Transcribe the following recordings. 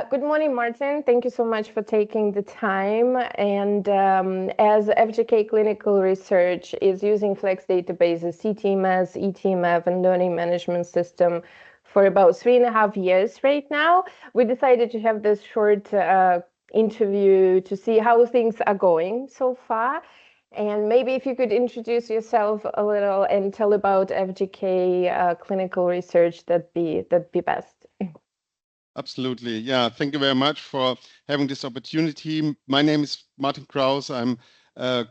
Good morning, Martin. Thank you so much for taking the time. And as FGK Clinical Research is using Flex Databases CTMS, eTMF, and Learning Management System for about 3.5 years right now, we decided to have this short interview to see how things are going so far. And maybe if you could introduce yourself a little and tell about FGK Clinical Research, that'd be best. Absolutely. Yeah, thank you very much for having this opportunity. My name is Martin Krauss. I'm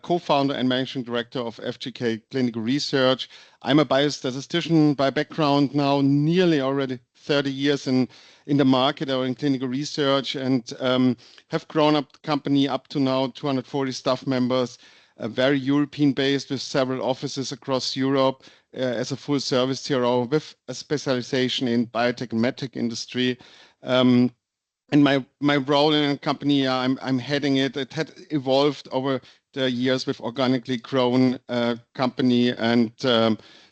co-founder and managing director of FGK Clinical Research. I'm a biostatistician by background, now nearly already 30 years in the market or in clinical research, and have grown up the company up to now 240 staff members, very European based with several offices across Europe as a full service CRO with a specialization in biotech and medtech industry. And my role in the company, I'm heading it. It had evolved over the years with organically grown company, and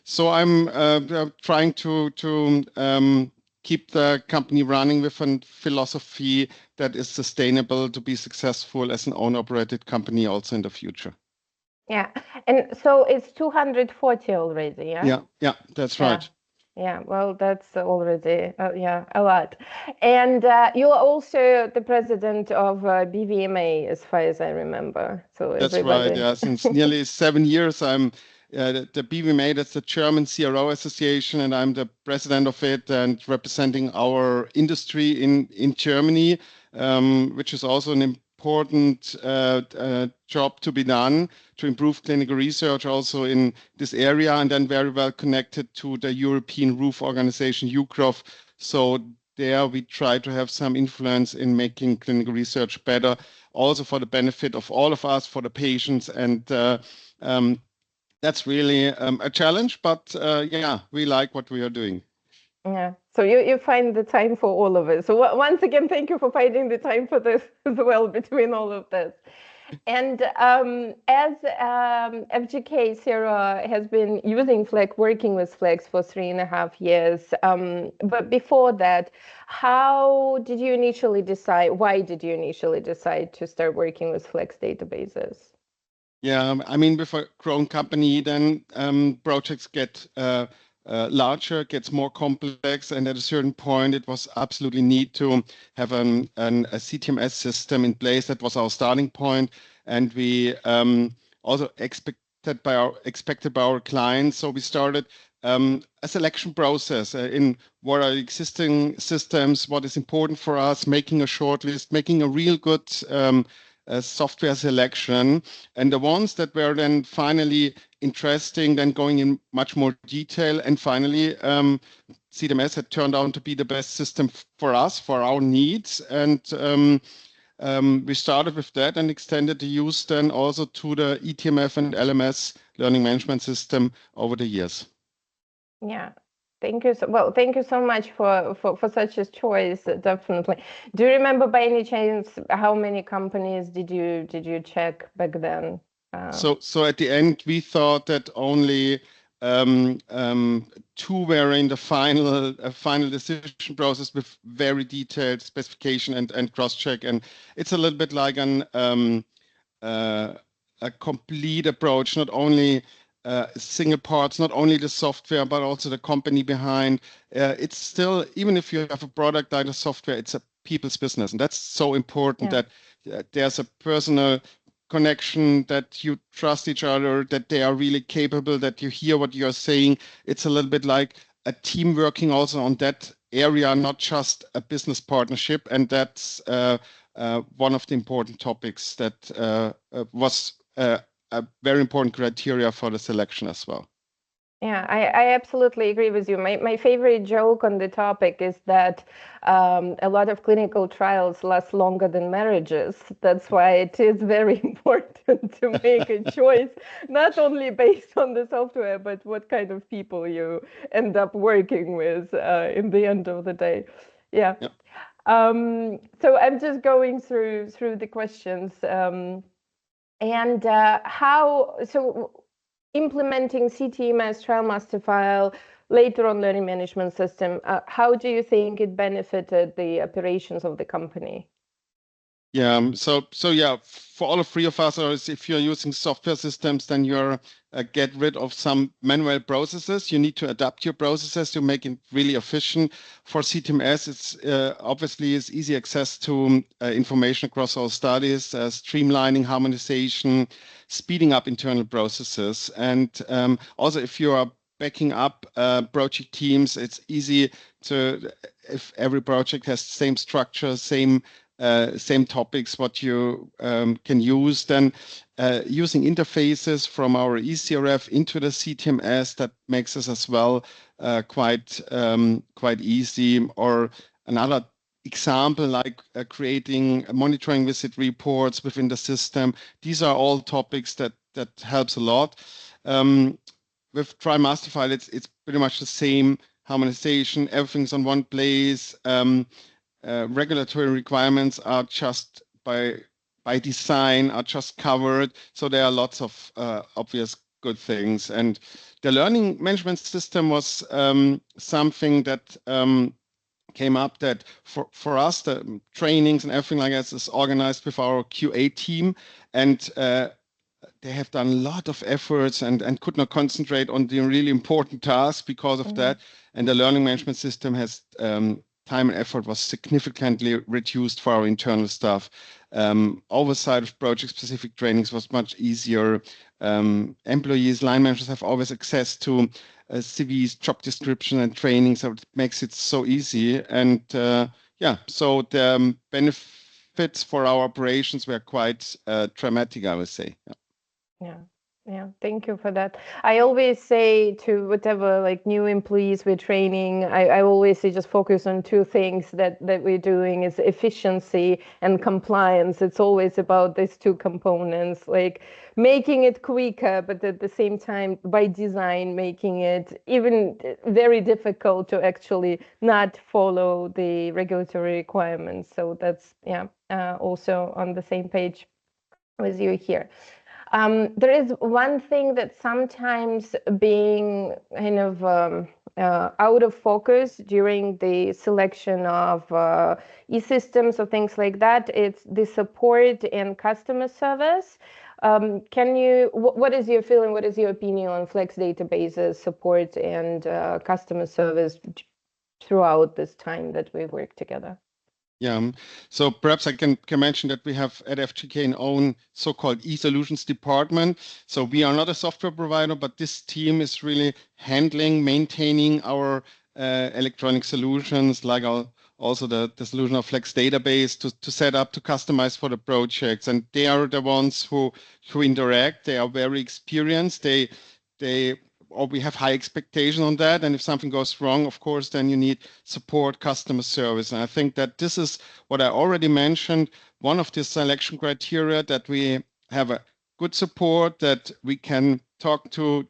so I'm trying to keep the company running with a philosophy that is sustainable to be successful as an own-operated company also in the future. Yeah, and so it's 240 already, yeah? Yeah, that's right. Yeah, well, that's already, a lot. And you're also the president of BVMA, as far as I remember. So that's everybody... right, yeah. Since nearly 7 years, I'm the BVMA, that's the German CRO Association, and I'm the president of it and representing our industry in Germany, which is also an important job to be done to improve clinical research also in this area, and then very well connected to the European roof organization, EUCROF. So there we try to have some influence in making clinical research better, also for the benefit of all of us, for the patients, and that's really a challenge, but yeah, we like what we are doing. Yeah, so you find the time for all of it. So once again, thank you for finding the time for this as well between all of this. And as FGK CRO has been using Flex, working with Flex for 3.5 years, but before that, how did you initially decide, why did you initially decide to start working with Flex databases? Yeah, I mean, with a grown company, then projects get larger, gets more complex, and at a certain point, it was absolutely need to have a CTMS system in place. That was our starting point, and we also expected by our clients. So we started a selection process in what are existing systems, what is important for us, making a short list, making a real good software selection, and the ones that were then finally interesting, then going in much more detail, and finally CTMS had turned out to be the best system for us, for our needs, and we started with that and extended the use then also to the eTMF and LMS learning management system over the years. Yeah. Thank you. Thank you so much for such a choice. Definitely. Do you remember by any chance how many companies did you check back then? So at the end, we thought that only 2 were in the final decision process with very detailed specification and cross-check, and it's a little bit like a complete approach, not only single parts, not only the software, but also the company behind. It's still, even if you have a product like a software, it's a people's business. And that's so important that there's a personal connection, that you trust each other, that they are really capable, that you hear what you're saying. It's a little bit like a team working also on that area, not just a business partnership. And that's one of the important topics that was a very important criteria for the selection as well. Yeah, I absolutely agree with you. My favorite joke on the topic is that a lot of clinical trials last longer than marriages. That's why it is very important to make a choice, not only based on the software, but what kind of people you end up working with in the end of the day. Yeah. Yep. So I'm just going through the questions. Implementing CTMS trial master file later on learning management system. How do you think it benefited the operations of the company? Yeah, so yeah, for all of three of us, or if you're using software systems, then you're get rid of some manual processes. You need to adapt your processes to make it really efficient. For CTMS, it's obviously is easy access to information across all studies, streamlining, harmonization, speeding up internal processes, and also if you are backing up project teams, it's easy to, if every project has the same structure, same topics what you can use, then using interfaces from our eCRF into the CTMS, that makes this as well quite easy. Or another example, like creating monitoring visit reports within the system. These are all topics that helps a lot. With TriMasterfile, it's pretty much the same harmonization. Everything's on one place. Regulatory requirements are just by design are just covered. So there are lots of obvious good things. And the learning management system was something that came up that for us, the trainings and everything like that is organized with our QA team. And they have done a lot of efforts and could not concentrate on the really important tasks because of that. And the learning management system has time and effort was significantly reduced for our internal staff. Oversight of project-specific trainings was much easier. Employees, line managers have always access to CVs, job description, and training, so it makes it so easy. And yeah, so the benefits for our operations were quite dramatic, I would say. Yeah. Yeah, thank you for that. I always say to whatever like new employees we're training, I always say just focus on two things that we're doing is efficiency and compliance. It's always about these two components, like making it quicker, but at the same time, by design, making it even very difficult to actually not follow the regulatory requirements. So that's, yeah, also on the same page with you here. There is one thing that sometimes being kind of out of focus during the selection of e-systems or things like that. It's the support and customer service. What is your feeling? What is your opinion on Flex Databases support and customer service throughout this time that we've worked together? Yeah, so perhaps I can mention that we have at FGK an own so-called e-solutions department. So we are not a software provider, but this team is really handling, maintaining our electronic solutions, like also the solution of Flex Database to set up, to customize for the projects. And they are the ones who interact. They are very experienced. Or we have high expectations on that. And if something goes wrong, of course, then you need support, customer service. And I think that this is what I already mentioned. One of the selection criteria, that we have a good support, that we can talk to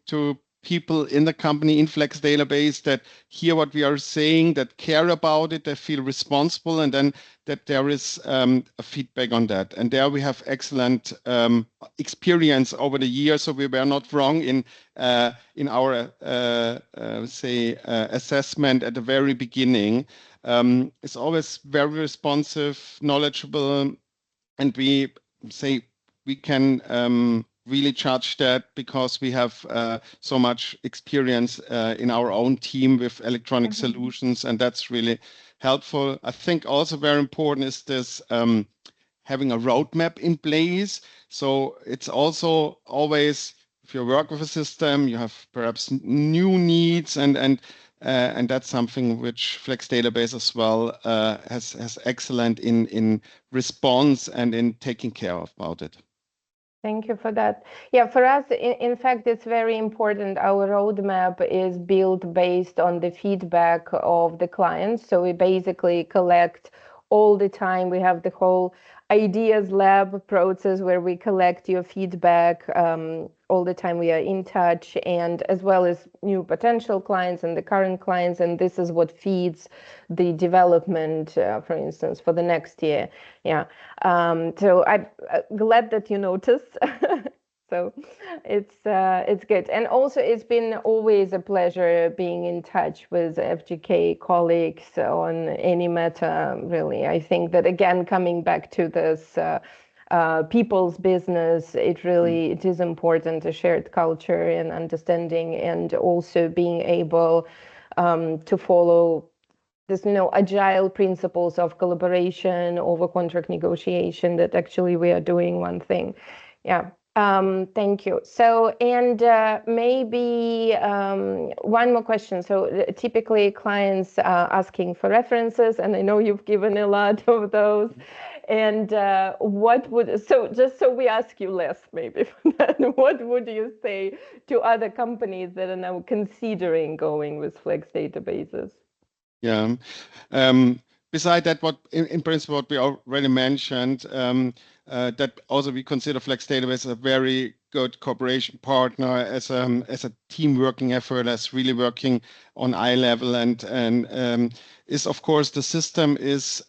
people in the company in Flex Database that hear what we are saying, that care about it, that feel responsible, and then that there is a feedback on that. And there we have excellent experience over the years, so we were not wrong in our assessment at the very beginning. It's always very responsive, knowledgeable, and we say we can really judge that because we have so much experience in our own team with electronic solutions, and that's really helpful. I think also very important is this having a roadmap in place. So it's also always, if you work with a system, you have perhaps new needs, and that's something which Flex Database as well has excellent in response and in taking care about it. Thank you for that. Yeah, for us, in fact, it's very important. Our roadmap is built based on the feedback of the clients. So we basically collect all the time. We have the whole ideas lab process where we collect your feedback all the time. We are in touch, and as well as new potential clients and the current clients. And this is what feeds the development, for instance, for the next year. Yeah. So I'm glad that you noticed. So it's good. And also it's been always a pleasure being in touch with FGK colleagues on any matter, really. I think that, again, coming back to this people's business, it is important, a shared culture and understanding, and also being able to follow this, agile principles of collaboration over contract negotiation, that actually we are doing one thing. Yeah. Thank you. So, and maybe one more question. So typically clients are asking for references, and I know you've given a lot of those. And just so we ask you less, maybe, what would you say to other companies that are now considering going with Flex databases? Yeah. Beside that, what in principle what we already mentioned, that also we consider Flex Database a very good cooperation partner, as a team working effort, as really working on eye level, and is, of course, the system is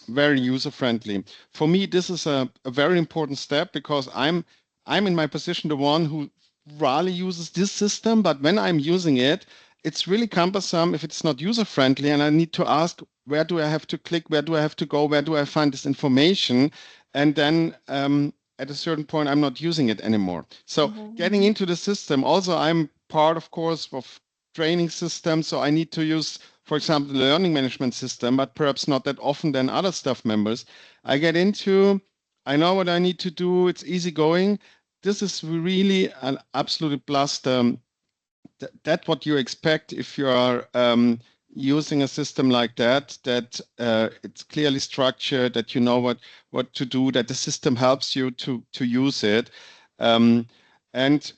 very user friendly. For me, this is a very important step, because I'm in my position the one who rarely uses this system, but when I'm using it, it's really cumbersome if it's not user-friendly, and I need to ask, where do I have to click, where do I have to go, where do I find this information? And then at a certain point, I'm not using it anymore. So getting into the system, also I'm part, of course, of training systems, so I need to use, for example, the learning management system, but perhaps not that often than other staff members. I get into, I know what I need to do, it's easygoing. This is really an absolute plus. That's what you expect if you are using a system like that, it's clearly structured, that you know what to do, that the system helps you to use it. And it's,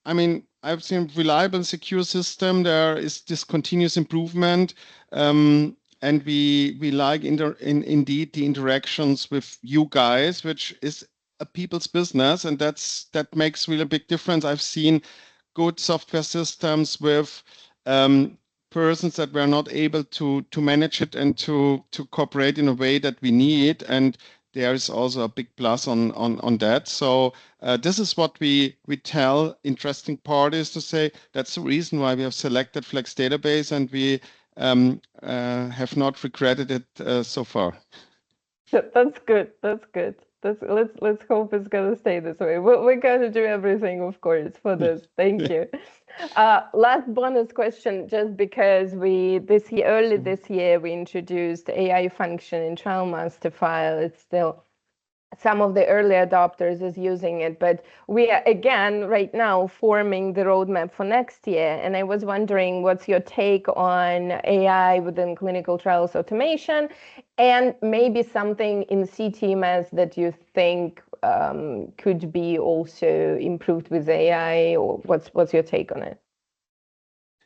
I mean, I've seen reliable and secure system. There is this continuous improvement. And we like indeed the interactions with you guys, which is a people's business, and that makes really a big difference. I've seen good software systems with persons that were not able to manage it and to cooperate in a way that we need, and there is also a big plus on that. So this is what we tell interesting parties, to say that's the reason why we have selected Flex Database, and we have not regretted it so far. That's good. That's good. Let's hope it's gonna stay this way. We're gonna do everything, of course, for this. Thank you. Last bonus question, just because early this year, we introduced AI function in trial master file. It's still some of the early adopters is using it, but we are again right now forming the roadmap for next year. And I was wondering, what's your take on AI within clinical trials automation, and maybe something in CTMS that you think could be also improved with AI, or what's your take on it?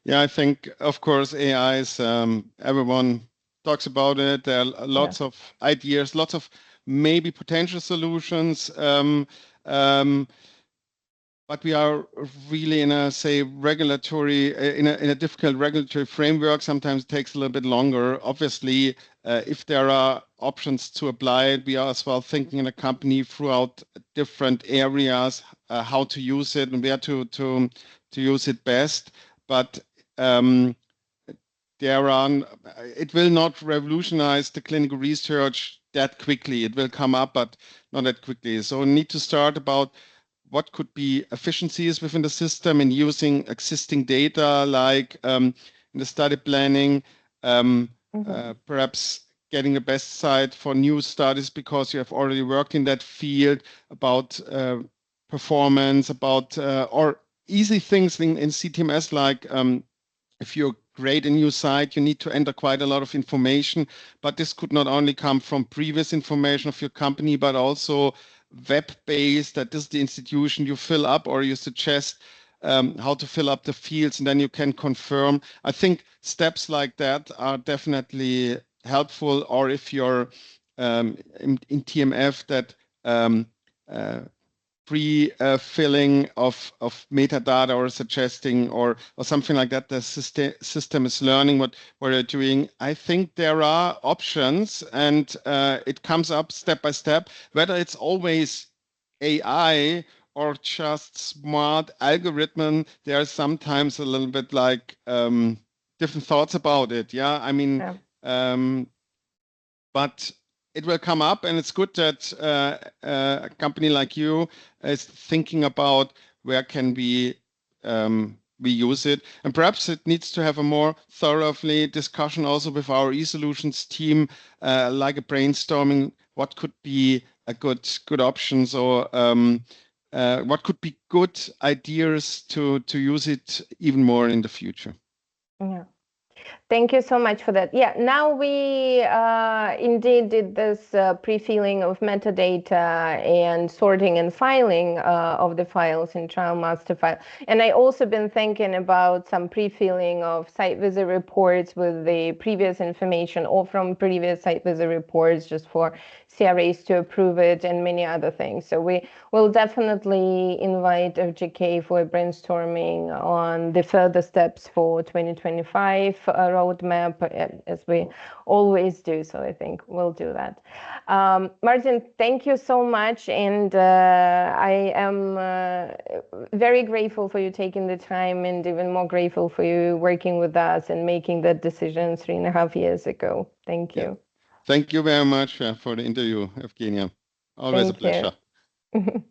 Yeah, I think, of course, AI is, everyone talks about it. There are lots of ideas, lots of maybe potential solutions, but we are really in a, say, regulatory, in a difficult regulatory framework. Sometimes it takes a little bit longer. Obviously, if there are options to apply it, we are as well thinking in a company throughout different areas, how to use it and where to use it best. But it will not revolutionize the clinical research that quickly. It will come up, but not that quickly. So we need to start about what could be efficiencies within the system in using existing data, like in the study planning, perhaps getting the best site for new studies because you have already worked in that field, about performance, about or easy things in CTMS, like if you create a new site, you need to enter quite a lot of information, but this could not only come from previous information of your company, but also web-based, that is the institution you fill up, or you suggest how to fill up the fields, and then you can confirm. I think steps like that are definitely helpful, or if you're in TMF, that pre-filling of metadata, or suggesting or something like that, the system is learning what you're doing. I think there are options, and it comes up step by step. Whether it's always AI or just smart algorithm, there are sometimes a little bit like different thoughts about it. Yeah, I mean, but it will come up, and it's good that a company like you is thinking about where can we use it, and perhaps it needs to have a more thoroughly discussion also with our eSolutions team, like a brainstorming. What could be a good options, or what could be good ideas to use it even more in the future? Yeah. Thank you so much for that. Yeah, now we indeed did this pre-filling of metadata and sorting and filing of the files in trial master file. And I also been thinking about some pre-filling of site visit reports with the previous information or from previous site visit reports just for CRAs to approve it and many other things. So we will definitely invite FGK for brainstorming on the further steps for 2025 roadmap, as we always do. So I think we'll do that. Martin, thank you so much. And I am very grateful for you taking the time, and even more grateful for you working with us and making that decision 3.5 years ago. Thank you. Yeah. Thank you very much for the interview, Evgenia. Always a pleasure. You.